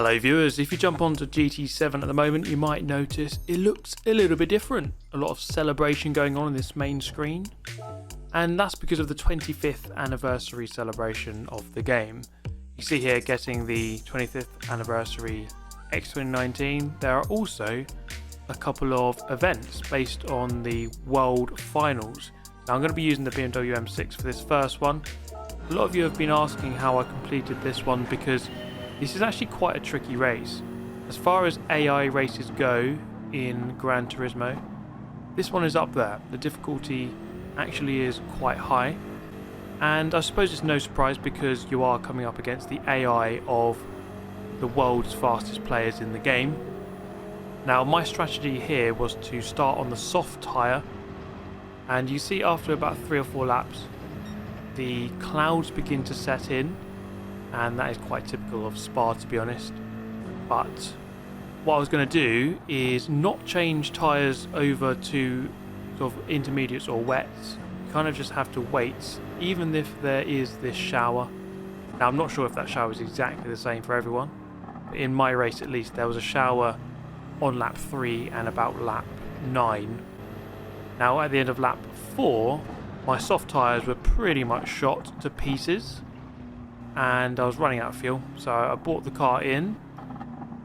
Hello viewers, if you jump onto GT7 at the moment you might notice it looks a little bit different. A lot of celebration going on in this main screen, and that's because of the 25th anniversary celebration of the game. You see here getting the 25th anniversary X2019. There are also a couple of events based on the World Finals. Now I'm going to be using the BMW M6 for this first one. A lot of you have been asking how I completed this one because this is actually quite a tricky race. As far as AI races go in Gran Turismo, this one is up there. The difficulty actually is quite high, and I suppose it's no surprise because you are coming up against the AI of the world's fastest players in the game. Now my strategy here was to start on the soft tyre, and you see after about 3 or 4 laps the clouds begin to set in, and that is quite typical of Spa, to be honest. But what I was going to do is not change tyres over to sort of intermediates or wets. You kind of just have to wait, even if there is this shower. Now I'm not sure if that shower is exactly the same for everyone, but in my race at least there was a shower on lap 3 and about lap 9. Now at the end of lap 4 my soft tyres were pretty much shot to pieces and I was running out of fuel, so I brought the car in.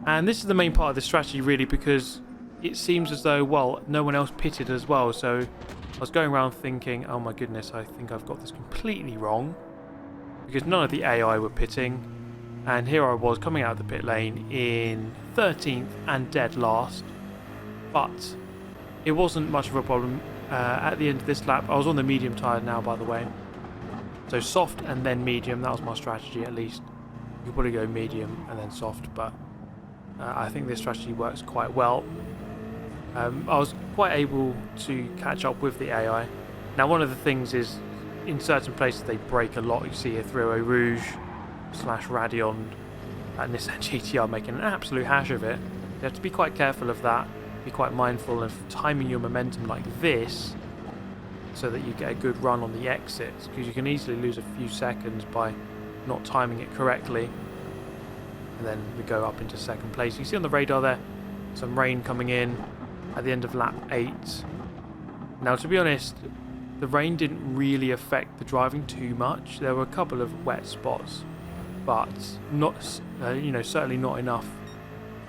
And this is the main part of the strategy really, because it seems as though, well, no one else pitted as well, so I was going around thinking, oh my goodness, I think I've got this completely wrong, because none of the AI were pitting, and here I was coming out of the pit lane in 13th and dead last. But it wasn't much of a problem. At the end of this lap, I was on the medium tyre now, by the way. So soft and then medium, that was my strategy at least. You could probably go medium and then soft, but I think this strategy works quite well. I was quite able to catch up with the AI. Now one of the things is, in certain places they break a lot. You see here Thruway Rouge / Radeon and Nissan GTR making an absolute hash of it. You have to be quite careful of that, be quite mindful of timing your momentum like this, so that you get a good run on the exits, because you can easily lose a few seconds by not timing it correctly. And then we go up into second place. You see on the radar there some rain coming in at the end of lap 8. Now to be honest, the rain didn't really affect the driving too much. There were a couple of wet spots, but not certainly not enough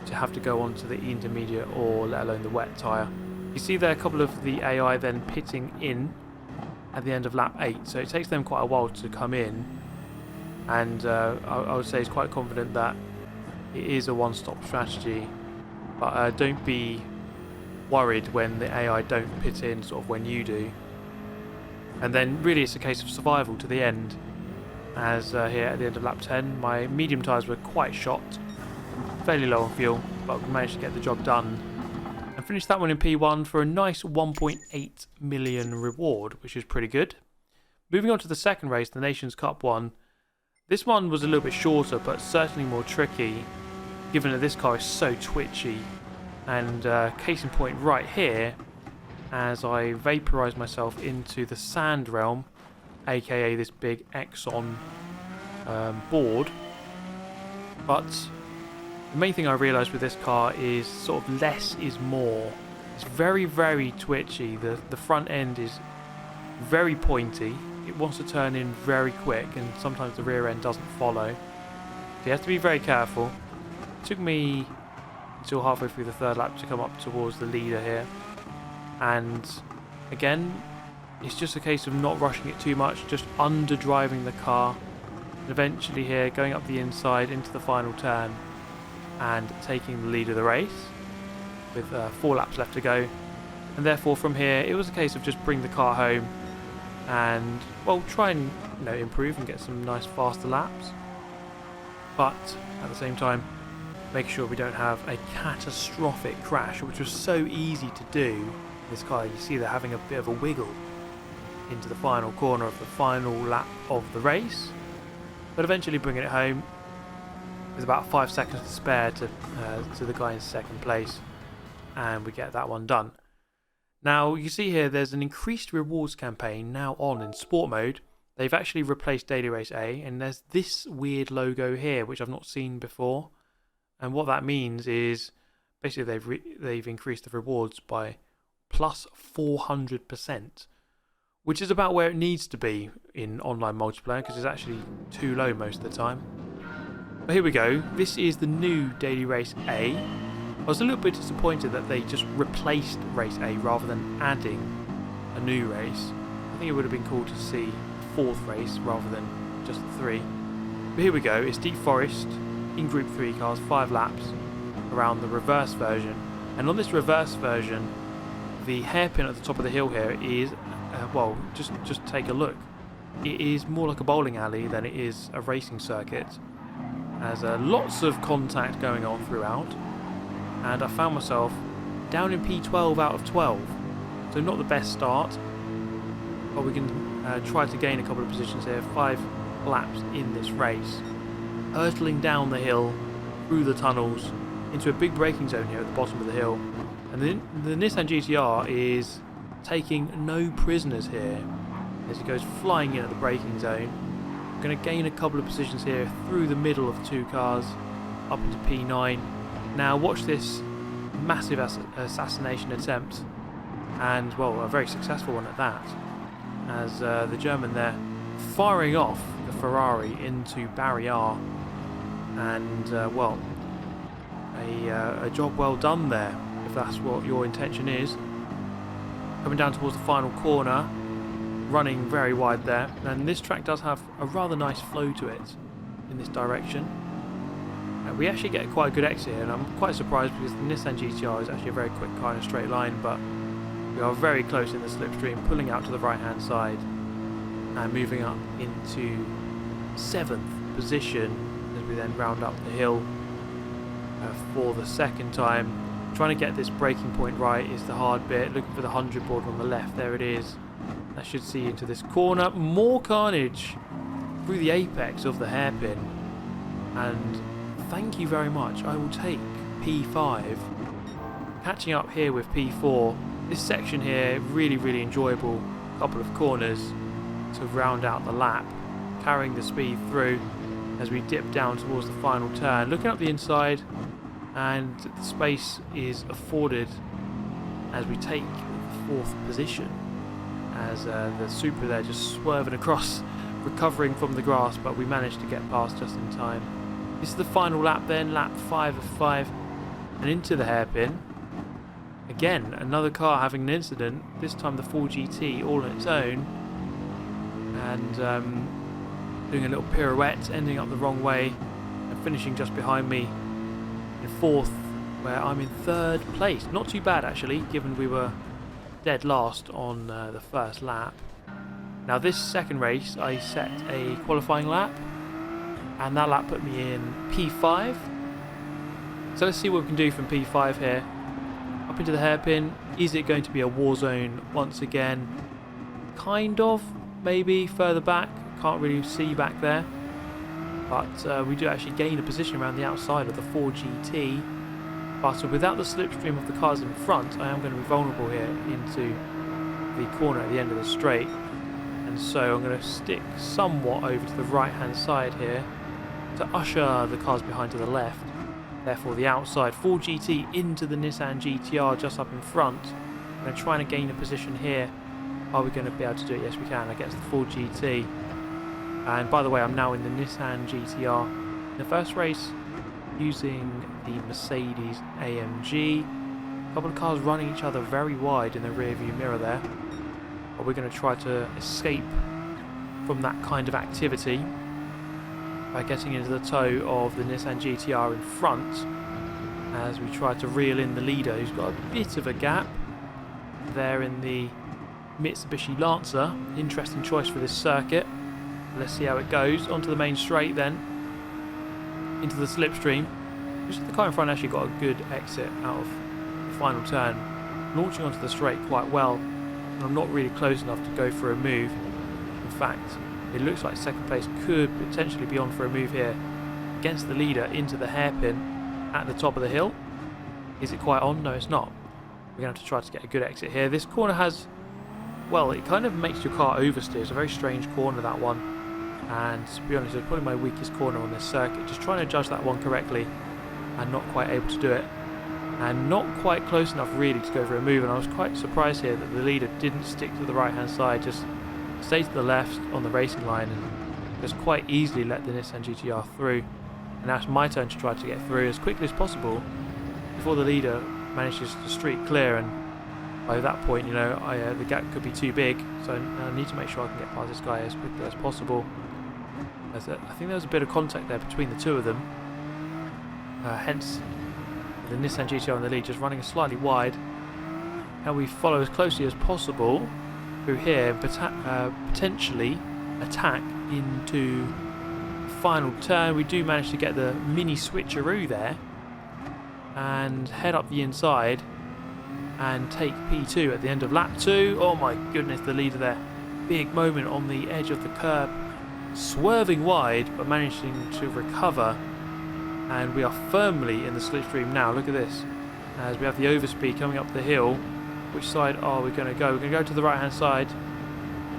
to have to go on to the intermediate or let alone the wet tyre. You see there a couple of the AI then pitting in at the end of lap 8, so it takes them quite a while to come in, and I would say it's quite confident that it is a one-stop strategy, but don't be worried when the AI don't pit in sort of when you do. And then really it's a case of survival to the end, as here at the end of lap 10 my medium tyres were quite shot, fairly low on fuel, but we managed to get the job done and finished that one in P1 for a nice 1.8 million reward, which is pretty good. Moving on to the second race, the Nations Cup one. This one was a little bit shorter, but certainly more tricky, given that this car is so twitchy. And case in point right here, as I vaporised myself into the sand realm, aka this big Exxon board. But the main thing I realised with this car is sort of less is more. It's very, very twitchy. The front end is very pointy. It wants to turn in very quick, and sometimes the rear end doesn't follow. So you have to be very careful. It took me until halfway through the third lap to come up towards the leader here. And again, it's just a case of not rushing it too much, just under-driving the car. And eventually here, going up the inside into the final turn, and taking the lead of the race with 4 laps left to go. And therefore from here it was a case of just bring the car home and, well, try and improve and get some nice faster laps, but at the same time make sure we don't have a catastrophic crash, which was so easy to do. This car, you see they're having a bit of a wiggle into the final corner of the final lap of the race, but eventually bringing it home. There's about 5 seconds to spare to the guy in second place, and we get that one done. Now you see here there's an increased rewards campaign now on in sport mode. They've actually replaced Daily Race A, and there's this weird logo here which I've not seen before. And what that means is basically they've increased the rewards by plus 400%, which is about where it needs to be in online multiplayer because it's actually too low most of the time. But here we go. This is the new daily race A. I was a little bit disappointed that they just replaced race A rather than adding a new race. I think it would have been cool to see a 4th race rather than just the 3. But here we go. It's Deep Forest in Group 3 cars, 5 laps around the reverse version. And on this reverse version, the hairpin at the top of the hill here is, well, just take a look. It is more like a bowling alley than it is a racing circuit. There's lots of contact going on throughout. And I found myself down in P12 out of 12. So not the best start. But we can try to gain a couple of positions here. 5 laps in this race. Hurtling down the hill, through the tunnels, into a big braking zone here at the bottom of the hill. And the Nissan GTR is taking no prisoners here as it goes flying in at the braking zone. I'm going to gain a couple of positions here through the middle of 2 cars up into P9. Now watch this massive assassination attempt, and well, a very successful one at that, as the German there firing off the Ferrari into Barrier, and well, a job well done there if that's what your intention is. Coming down towards the final corner, running very wide there, and this track does have a rather nice flow to it in this direction. We actually get quite a good exit here, and I'm quite surprised because the Nissan GTR is actually a very quick car in a straight line, but we are very close in the slipstream, pulling out to the right hand side and moving up into 7th position as we then round up the hill for the second time. Trying to get this braking point right is the hard bit. Looking for the 100 board on the left, there it is. That should see into this corner. More carnage through the apex of the hairpin, and thank you very much. I will take P5. Catching up here with P4. This section here, really enjoyable. Couple of corners to round out the lap. Carrying the speed through as we dip down towards the final turn. Looking up the inside, and the space is afforded as we take 4th position. As the Supra there just swerving across, recovering from the grass, but we managed to get past just in time. This is the final lap then, lap 5 of 5, and into the hairpin. Again, another car having an incident, this time the 4GT all on its own, and doing a little pirouette, ending up the wrong way, and finishing just behind me in 4th, where I'm in 3rd place. Not too bad actually, given we were dead last on the first lap. Now this second race, I set a qualifying lap, and that lap put me in P5. So let's see what we can do from P5 here. Up into the hairpin. Is it going to be a war zone once again? Kind of, maybe further back. Can't really see back there. But we do actually gain a position around the outside of the 4GT. But without the slipstream of the cars in front, I am going to be vulnerable here into the corner at the end of the straight. And so I'm going to stick somewhat over to the right hand side here to usher the cars behind to the left. Therefore the outside 4GT into the Nissan GTR just up in front. I'm going to try and gain a position here. Are we going to be able to do it? Yes we can, against the 4GT. And by the way, I'm now in the Nissan GTR. In the first race, using the Mercedes AMG. A couple of cars running each other very wide in the rear view mirror there. But we're going to try to escape from that kind of activity by getting into the toe of the Nissan GTR in front as we try to reel in the leader, who's got a bit of a gap there in the Mitsubishi Lancer. Interesting choice for this circuit. Let's see how it goes. Onto the main straight then, into the slipstream. The car in front actually got a good exit out of the final turn, launching onto the straight quite well, and I'm not really close enough to go for a move. In fact, it looks like second place could potentially be on for a move here against the leader into the hairpin at the top of the hill. Is it quite on? No, it's not. We're going to have to try to get a good exit here. This corner has, well, it kind of makes your car oversteer. It's a very strange corner, that one. And to be honest, it's probably my weakest corner on this circuit. Just trying to judge that one correctly. and not quite able to do it. And not quite close enough really to go for a move, and I was quite surprised here that the leader didn't stick to the right hand side, just stay to the left on the racing line and just quite easily let the Nissan GTR through. And now it's my turn to try to get through as quickly as possible before the leader manages to streak clear, and by that point, you know, the gap could be too big, so I need to make sure I can get past this guy as quickly as possible. I think there was a bit of contact there between the two of them, hence the Nissan GTR in the lead just running slightly wide, and we follow as closely as possible through here, potentially attack into the final turn. We do manage to get the mini switcheroo there and head up the inside and take P2 at the end of lap 2. Oh my goodness, the leader there. Big moment on the edge of the curb, swerving wide but managing to recover. And we are firmly in the slipstream now. Look at this. As we have the overspeed coming up the hill. Which side are we going to go? We're going to go to the right hand side.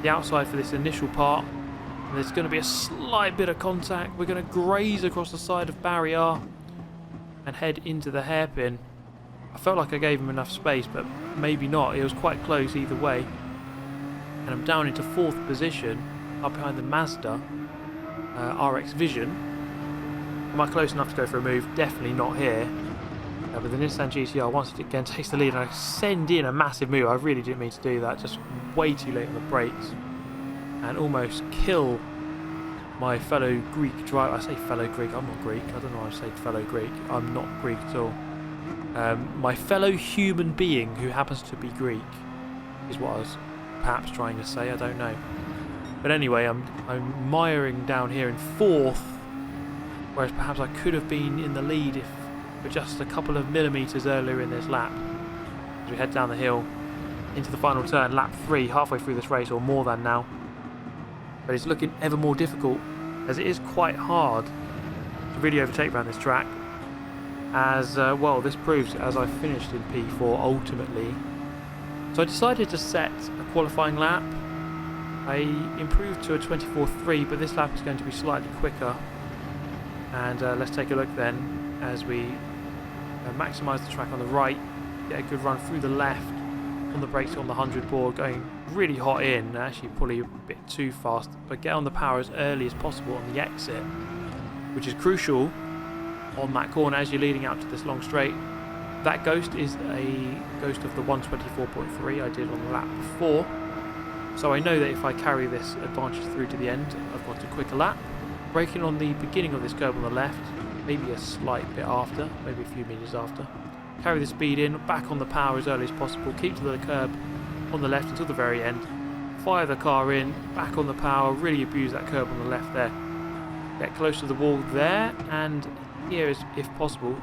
The outside for this initial part. And there's going to be a slight bit of contact. We're going to graze across the side of barrier and head into the hairpin. I felt like I gave him enough space, but maybe not. It was quite close either way. And I'm down into 4th position, up behind the Mazda RX Vision. Am I close enough to go for a move? Definitely not here. But the Nissan GTR once again takes the lead, and I send in a massive move. I really didn't mean to do that, just way too late on the brakes, and almost kill my fellow Greek driver. I say fellow Greek, I'm not Greek. I don't know why I say fellow Greek. I'm not Greek at all. My fellow human being who happens to be Greek is what I was perhaps trying to say. I don't know. But anyway, I'm miring down here in 4th. Whereas perhaps I could have been in the lead if for just a couple of millimetres earlier in this lap. As we head down the hill into the final turn, lap 3, halfway through this race, or more than now. But it's looking ever more difficult, as it is quite hard to really overtake around this track. As well, this proves as I finished in P4 ultimately. So I decided to set a qualifying lap. I improved to a 24.3, but this lap is going to be slightly quicker. And let's take a look then as we maximise the track on the right, get a good run through the left on the brakes on the 100 board, going really hot in, actually probably a bit too fast, but get on the power as early as possible on the exit, which is crucial on that corner as you're leading out to this long straight. That ghost is a ghost of the 124.3 I did on the lap before, so I know that if I carry this advantage through to the end, I've got a quicker lap. Braking on the beginning of this curve on the left, maybe a slight bit after, maybe a few metres after. Carry the speed in, back on the power as early as possible, keep to the curb on the left until the very end. Fire the car in, back on the power, really abuse that curb on the left there. Get close to the wall there, and here is, if possible,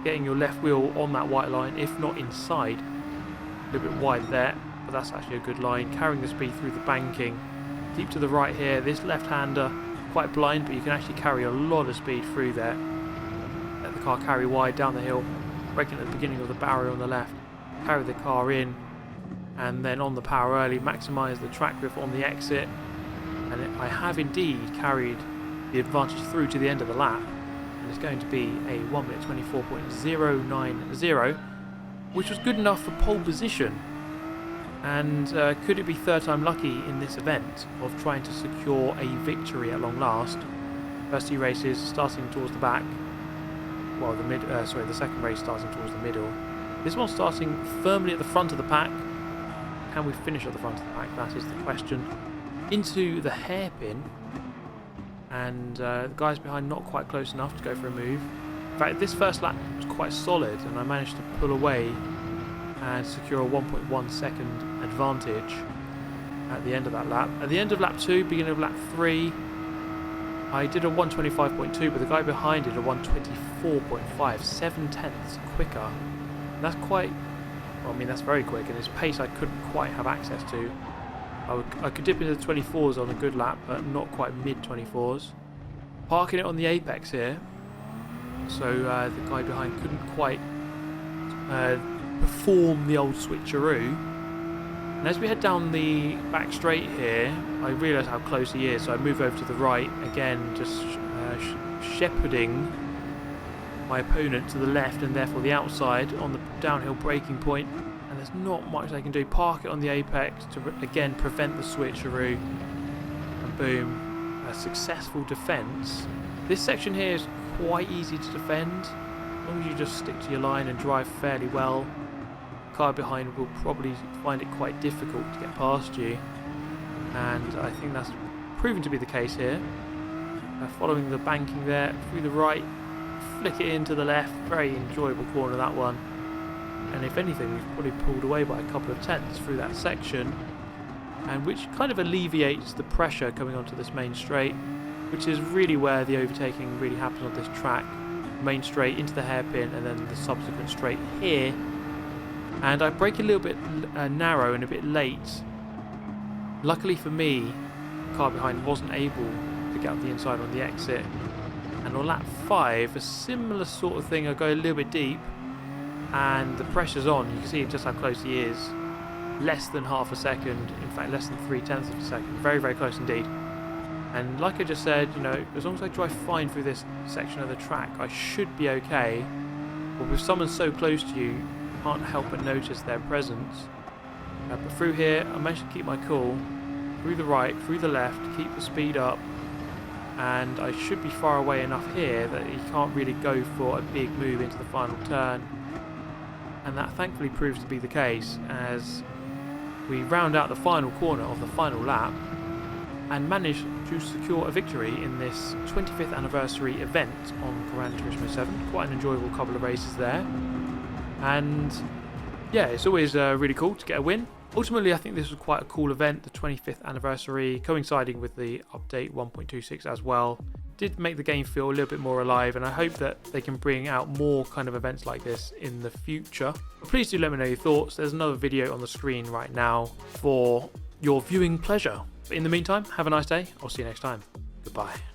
getting your left wheel on that white line, if not inside. A little bit wide there, but that's actually a good line. Carrying the speed through the banking. Keep to the right here, this left-hander, quite blind, but you can actually carry a lot of speed through there. Let the car carry wide down the hill, braking at the beginning of the barrier on the left, carry the car in, and then on the power early, maximise the track grip on the exit. And I have indeed carried the advantage through to the end of the lap, and it's going to be a 1 minute 24.090, which was good enough for pole position. And could it be third time lucky in this event of trying to secure a victory at long last? First 2 races starting towards the back. Well, the second race starting towards the middle. This one starting firmly at the front of the pack. Can we finish at the front of the pack? That is the question. Into the hairpin. And the guys behind not quite close enough to go for a move. In fact, this first lap was quite solid, and I managed to pull away and secure a 1.1 second advantage at the end of that lap. At the end of lap 2, beginning of lap 3, I did a 125.2, but the guy behind did a 124.5, 7/10 quicker. And that's quite, well, I mean, that's very quick, and it's pace I couldn't quite have access to. I could dip into the 24s on a good lap, but not quite mid-24s. Parking it on the apex here, so the guy behind couldn't quite perform the old switcheroo. And as we head down the back straight here, I realise how close he is, so I move over to the right again, just shepherding my opponent to the left and therefore the outside on the downhill braking point, and there's not much they can do. Park it on the apex to again prevent the switcheroo, and boom, a successful defence. This section here is quite easy to defend as long as you just stick to your line and drive fairly well. The car behind will probably find it quite difficult to get past you, and I think that's proven to be the case here. Following the banking there through the right, flick it into the left. Very enjoyable corner, that one, and if anything we've probably pulled away by a couple of tenths through that section, and which kind of alleviates the pressure coming onto this main straight, which is really where the overtaking really happens on this track. Main straight into the hairpin and then the subsequent straight here, and I brake a little bit narrow and a bit late. Luckily for me, the car behind wasn't able to get up the inside on the exit, and on lap 5 a similar sort of thing. I go a little bit deep and the pressure's on. You can see just how close he is. Less than half a second, in fact less than 3/10 of a second. Very, very close indeed. And like I just said, you know, as long as I drive fine through this section of the track, I should be okay. But with someone so close to you, you can't help but notice their presence. But through here I managed to keep my cool. Through the right, through the left, keep the speed up, and I should be far away enough here that he can't really go for a big move into the final turn, and that thankfully proves to be the case as we round out the final corner of the final lap and manage to secure a victory in this 25th anniversary event on Gran Turismo 7. Quite an enjoyable couple of races there, and yeah, it's always really cool to get a win. Ultimately, I think this was quite a cool event, the 25th anniversary, coinciding with the update 1.26 as well. Did make the game feel a little bit more alive, and I hope that they can bring out more kind of events like this in the future. But please do let me know your thoughts. There's another video on the screen right now for your viewing pleasure. But in the meantime, have a nice day. I'll see you next time. Goodbye.